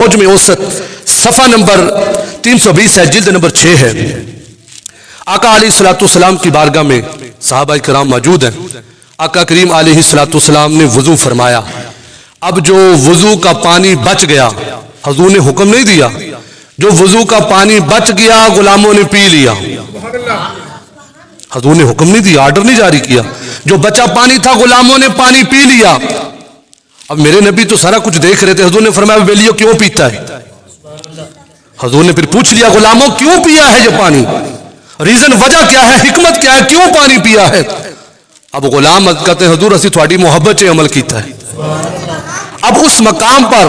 फौज में औसत सफ़ा नंबर 320 है, जिल्द नंबर 6 है। आका अलैहिस्सलाम की बारगाह में सहाबा किराम मौजूद हैं। आका करीम अलैहिस्सलाम ने वुजू फरमाया। अब जो वुजू का पानी बच गया, हुजूर ने हुक्म नहीं दिया, जो वुजू का पानी बच गया गुलामों ने पी लिया। हुजूर ने हुक्म नहीं दिया, आर्डर नहीं जारी किया, जो बचा पानी था गुलामों ने पानी पी लिया। अब मेरे नबी तो सारा कुछ देख रहे थे। हुजूर ने फरमाया बेलियो क्यों पीता है? हुजूर ने फिर पूछ लिया गुलामों क्यों पिया है ये पानी, रीजन वजह क्या है, हिकमत क्या है, क्यों पानी पिया है? अब गुलाम कहते हैं हुजूर असी थोड़ी मोहब्बत से अमल किया है। अब उस मकाम पर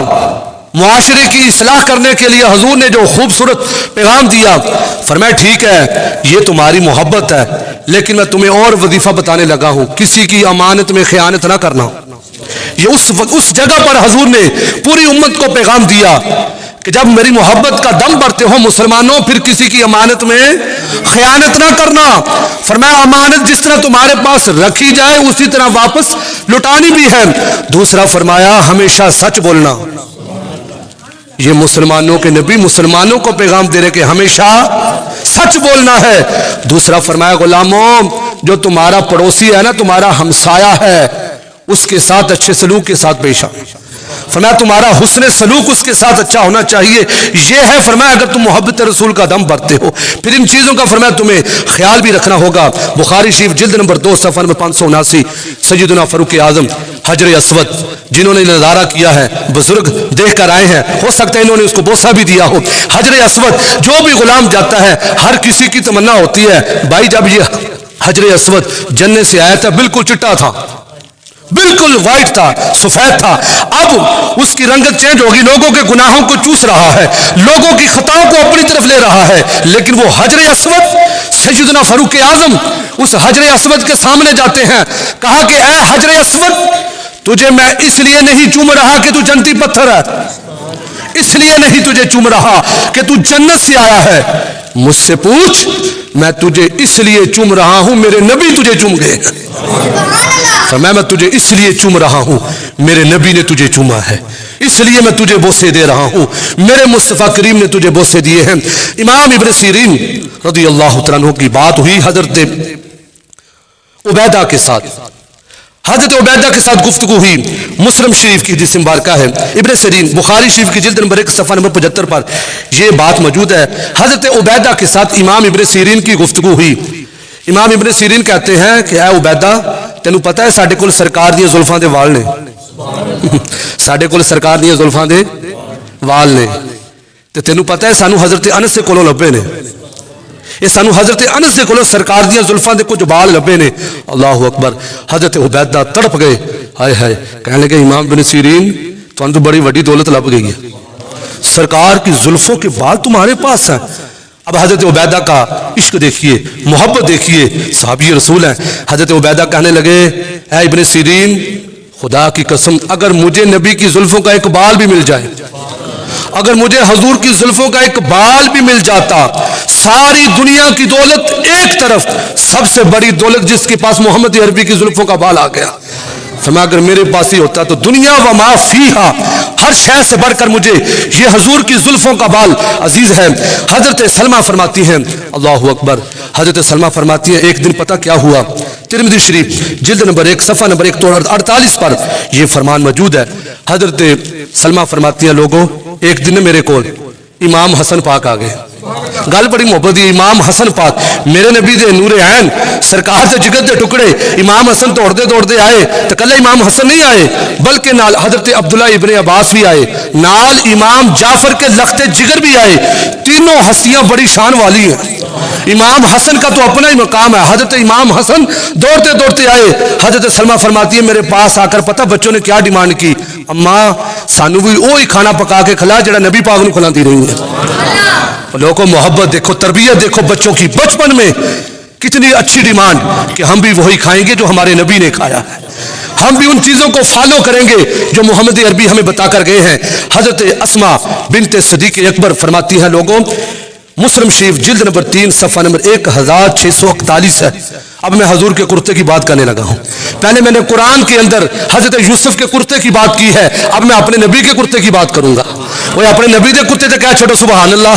मुआशरे की इस्लाह करने के लिए हुजूर ने जो खूबसूरत पैगाम दिया, फरमाया ठीक है ये तुम्हारी मोहब्बत है, लेकिन मैं तुम्हें और वजीफा बताने लगा हूं, किसी की अमानत में खयानत ना करना। ये उस जगह पर हुजूर ने पूरी उम्मत को पैगाम दिया कि जब मेरी मोहब्बत का दम भरते हो मुसलमानों, फिर किसी की अमानत में खयानत ना करना। फरमाया अमानत जिस तरह तुम्हारे पास रखी जाए उसी तरह वापस लुटानी भी है। दूसरा फरमाया हमेशा सच बोलना। ये मुसलमानों के नबी मुसलमानों को पैगाम दे रहे कि हमेशा सच बोलना है। दूसरा फरमाया गुलामों जो तुम्हारा पड़ोसी है ना, तुम्हारा हमसाया है, उसके साथ अच्छे सलूक के साथ पेश आओ। फरमाया तुम्हारा हुस्न सलूक उसके साथ अच्छा होना चाहिए। यह है फरमाया अगर तुम मोहब्बत रसूल का दम भरते हो। फिर इन चीज़ों का फरमाया तुम्हें ख्याल भी रखना होगा। बुखारी शरीफ जिल्द नंबर 2 सफ़ा नंबर 579, सैयदना फारूक आज़म हजर अस्वद जिन्होंने नज़ारा किया है, बुजुर्ग देख कर आए हैं, हो सकता है इन्होंने उसको बोसा भी दिया हो। हजर अस्वद जो भी गुलाम जाता है हर किसी की तमन्ना होती है भाई जब ये हजर अस्वद जन्नत से आया था बिल्कुल चिट्टा था, बिल्कुल वाइट था, सफेद था। अब उसकी रंगत चेंज होगी, लोगों के गुनाहों को चूस रहा है, लोगों की खताओं को अपनी तरफ ले रहा है। लेकिन वो हजर अस्वद सैयदना फारूक आज़म उस हजर अस्वद के सामने जाते हैं। कहा कि ऐ हजर अस्वद तुझे मैं इसलिए नहीं चूम रहा कि तू जन्नती पत्थर है, इसलिए नहीं तुझे चूम रहा कि तू जन्नत से आया है, मुझसे पूछ मैं तुझे इसलिए चूम रहा हूं मेरे नबी तुझे चूम गए। मैं तुझे इसलिए चूम रहा हूं मेरे नबी ने तुझे चूमा है, इसलिए मैं तुझे बोसे दे रहा हूं, मेरे मुस्तफा करीम ने तुझे बोसे दिए हैं। इमाम इब्न सीरीन रज़ी अल्लाह तआला अन्हु की बात हुई हजरत उबैदा के साथ। हजरत उबैदा के साथ गुफ्तगू हुई। मुस्लिम शरीफ की हदीस मुबारका है, इब्न सीरीन बुखारी शरीफ की जिल्द नंबर 1 सफ़ा नंबर 75 पर यह बात मौजूद है। हजरत उबैदा के साथ इमाम इब्न सीरीन की गुफ्तगू हुई। इमाम इब्न सीरीन कहते हैं कि ऐ उबैदा तेनू पता है साडे कोल सरकार दी जुल्फां दे वाल ने साडे कोल सरकार दी जुल्फां दे वाल ने ते तेनू पता है सानू हजरत अनस से कोलों लभे ने, ये सानू हजरत अनस से कोलों सरकार दी जुल्फां दे कुछ बाल लभे ने। अल्लाहु अकबर। हजरत उबैदा तड़प गए, हाय हाय, कहने लगे इमाम इब्न सीरीन तुहानू तो बड़ी वड्डी दौलत लभ गई है, सरकार की जुल्फों के बाल तुम्हारे पास हैं। अब हजरत उबैदा का इश्क देखिए, मोहब्बत देखिए, सहाबी रसूल हैं। हजरत उबैदा कहने लगे ऐ इब्न सीरीन खुदा की कसम अगर मुझे नबी की जुल्फों का एक बाल भी मिल जाए, अगर मुझे हजूर की जुल्फों का एक बाल भी मिल जाता, सारी दुनिया की दौलत एक तरफ, सबसे बड़ी दौलत जिसके पास मोहम्मद अरबी की जुल्फों का बाल आ गया। फरमाया अगर मेरे पास ही होता तो दुनिया व मा फीहा, हर शय से बढ़कर मुझे ये हजूर की जुल्फों का बाल अजीज है। हजरत सलमा फरमाती हैं, अल्लाहु अकबर, हजरत सलमा फरमाती हैं एक दिन पता क्या हुआ, तिरमिज़ी शरीफ जिल्द नंबर 1 सफ़ा नंबर 148 पर यह फरमान मौजूद है। हजरत सलमा फरमाती हैं लोगों एक दिन मेरे को इमाम हसन पाक आ गए, गल बड़ी मोहब्बत दी, इमाम हसन पाक मेरे नबी दे नूरे ऐन सरकार से जिगर दे टुकड़े, इमाम हसन दौड़ते दौड़ते आए तो कल इमाम हसन नहीं आए बल्कि नाल हजरत अब्दुल्ला इब्ने अब्बास भी आए, नाल इमाम जाफर के लखते जिगर भी आए। तीनों हस्तियां बड़ी शान वाली हैं। इमाम हसन का तो अपना ही मकाम है। हजरत इमाम हसन दौड़ते दौड़ते आए। हजरत सलमा फरमाती है मेरे पास आकर पता बच्चों ने क्या डिमांड की, अम्मा सानू भी वही खाना पका के खिला जड़ा नबी पाक नूं खिलाती रही है। लोगों मोहब्बत देखो, तरबियत देखो बच्चों की, बचपन में कितनी अच्छी डिमांड कि हम भी वही खाएंगे जो हमारे नबी ने खाया है, हम भी उन चीजों को फॉलो करेंगे जो मोहम्मद अरबी हमें बताकर गए हैं। हजरत अस्मा बिनते सदीक अकबर फरमाती हैं लोगों, मुस्लिम शरीफ जिल्द नंबर 3 सफ़ा नंबर 1641 है। अब मैं हजूर के कुर्ते की बात करने लगा हूं। पहले मैंने कुरान के अंदर हजरत यूसुफ के कुर्ते की बात की है, अब मैं अपने नबी के कुर्ते की बात करूंगा। وہ اپنے نبی دے کتے تے کہہ چھوڑو سبحان اللہ۔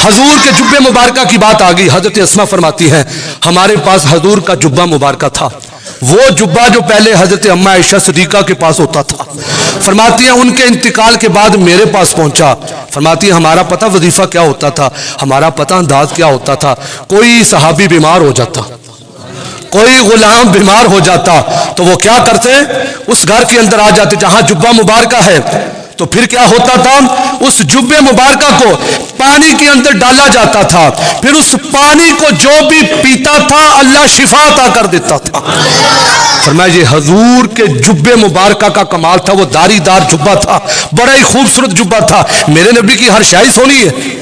حضور کے جبے مبارکہ کی بات آ گئی۔ حضرت اسما فرماتی ہیں ہمارے پاس حضور کا جبہ مبارکہ تھا، وہ جبہ جو پہلے حضرت اما عائشہ صدیقہ کے پاس ہوتا تھا، فرماتی ہیں ان کے انتقال کے بعد میرے پاس پہنچا۔ فرماتی ہیں ہمارا پتہ وظیفہ کیا ہوتا تھا، ہمارا پتہ انداز کیا ہوتا تھا، کوئی صحابی بیمار ہو جاتا، کوئی غلام بیمار ہو جاتا تو وہ کیا کرتے، اس گھر کے اندر آ جاتے جہاں جبہ مبارکہ ہے، تو پھر کیا ہوتا تھا، اس جبے مبارکہ کو پانی کے اندر ڈالا جاتا تھا، پھر اس پانی کو جو بھی پیتا تھا اللہ شفا عطا کر دیتا تھا۔ فرمایا یہ حضور کے جبے مبارکہ کا کمال تھا، وہ داری دار جبہ تھا، بڑا ہی خوبصورت جبہ تھا، میرے نبی کی ہر شائی سونی ہے،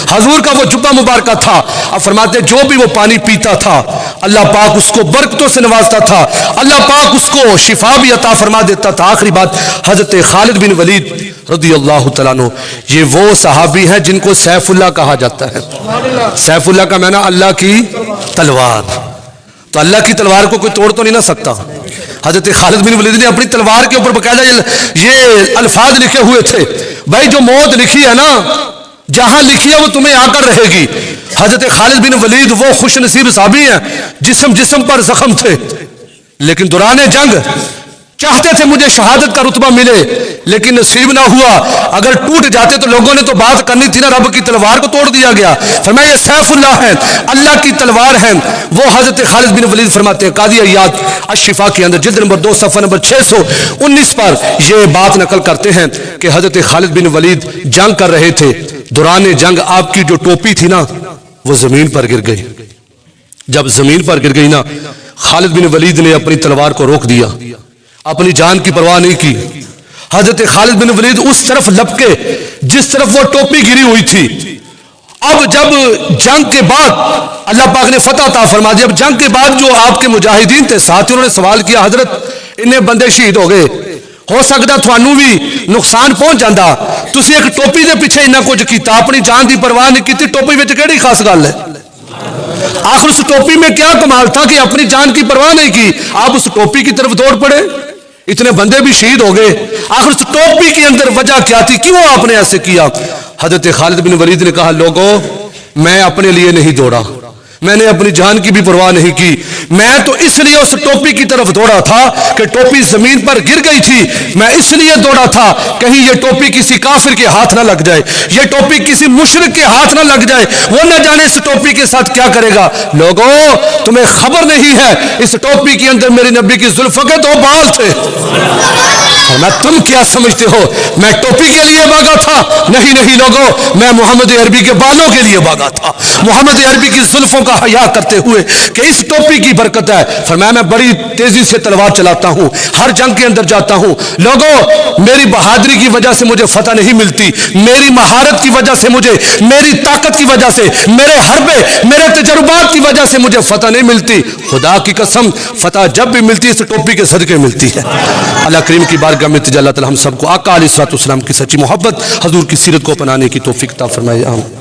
حضور کا وہ جبہ مبارکہ تھا۔ اب فرماتے جو بھی وہ پانی پیتا تھا اللہ پاک اس کو برکتوں سے نوازتا تھا، اللہ پاک اس کو شفا بھی عطا فرما دیتا تھا۔ آخری بات، حضرت خالد بن ولید رضی اللہ تعالیٰ عنہ، یہ وہ صحابی ہیں جن کو سیف اللہ کہا جاتا ہے۔ سیف اللہ کا معنی اللہ کی تلوار، تو اللہ کی تلوار کو کوئی توڑ تو نہیں نہ سکتا۔ حضرت خالد بن ولید نے اپنی تلوار کے اوپر باقاعدہ یہ الفاظ لکھے ہوئے تھے، بھائی جو موت لکھی ہے نا، جہاں لکھی ہے وہ تمہیں آ کر رہے گی۔ حضرت خالد بن ولید وہ خوش نصیب صحابی ہیں جسم پر زخم تھے، لیکن دوران جنگ چاہتے تھے مجھے شہادت کا رتبہ ملے، لیکن نصیب نہ ہوا۔ اگر ٹوٹ جاتے تو لوگوں نے تو بات کرنی تھی نا، رب کی تلوار کو توڑ دیا گیا۔ فرمایا یہ سیف اللہ ہے، اللہ کی تلوار ہے۔ وہ حضرت خالد بن ولید فرماتے ہیں قاضی عیاض الشفا کے اندر جلد نمبر 2 صفحہ نمبر 619 پر یہ بات نقل کرتے ہیں کہ حضرت خالد بن ولید جنگ کر رہے تھے، دوران جنگ آپ کی جو ٹوپی تھی نا وہ زمین پر گر گئی۔ جب زمین پر گر گئی نا، خالد بن ولید نے اپنی تلوار کو روک دیا، اپنی جان کی پرواہ نہیں کی۔ حضرت خالد بن ولید اس طرف لپکے جس طرف وہ ٹوپی گری ہوئی تھی۔ اب جب جنگ کے بعد اللہ پاک نے فتح عطا فرما دی، اب جنگ کے بعد جو آپ کے مجاہدین تھے ساتھ، انہوں نے سوال کیا حضرت انہیں بندے شہید ہو گئے، ہو سکتا تھانوں بھی نقصان پہنچ جاتا، تسی ایک ٹوپی دے پیچھے انہا کچھ کیتا، اپنی جان دی پرواہ نہیں کی، ٹوپی وچ کیڑی خاص گل ہے؟ آخر اس ٹوپی میں کیا کمال تھا کہ اپنی جان کی پرواہ نہیں کی، آپ اس ٹوپی کی طرف دوڑ پڑے، اتنے بندے بھی شہید ہو گئے، آخر اس ٹوپی کے اندر وجہ کیا تھی، کیوں آپ نے ایسے کیا؟ حضرت خالد بن ولید نے کہا لوگوں میں اپنے لیے نہیں دوڑا، میں نے اپنی جان کی بھی پرواہ نہیں کی، میں تو اس لیے اس ٹوپی کی طرف دوڑا تھا کہ ٹوپی زمین پر گر گئی تھی، میں اس لیے دوڑا تھا کہیں یہ ٹوپی کسی کافر کے ہاتھ نہ لگ جائے، یہ ٹوپی کسی مشرک کے ہاتھ نہ لگ جائے، وہ نہ جانے اس ٹوپی کے ساتھ کیا کرے گا۔ لوگوں تمہیں خبر نہیں ہے اس ٹوپی کے اندر میرے نبی کی زلفوں کے 2 بال تھے، میں تم کیا سمجھتے ہو میں ٹوپی کے لیے بھاگا تھا؟ نہیں لوگوں، میں محمد عربی کے بالوں کے لیے بھاگا تھا، محمد عربی کی زلفوں کا حیا کرتے ہوئے کہ اس ٹوپی کی برکت ہے۔ فرمایا میں بڑی تیزی سے تلوار چلاتا ہوں، ہر جنگ کے اندر جاتا ہوں، لوگوں میری بہادری کی وجہ سے مجھے فتح نہیں ملتی، میری مہارت کی وجہ سے مجھے، میری طاقت کی وجہ سے، میرے حربے، میرے تجربات کی وجہ سے مجھے فتح نہیں ملتی، خدا کی قسم فتح جب بھی ملتی ہے اس ٹوپی کے صدقے ملتی ہے۔ اللہ کریم کی بارگاہ میں التجا اللہ تعالی ہم سب کو آقا علیہ الصلوۃ والسلام کی سچی محبت، حضور کی سیرت کو اپنانے کی توفیق عطا فرمائے، آمین۔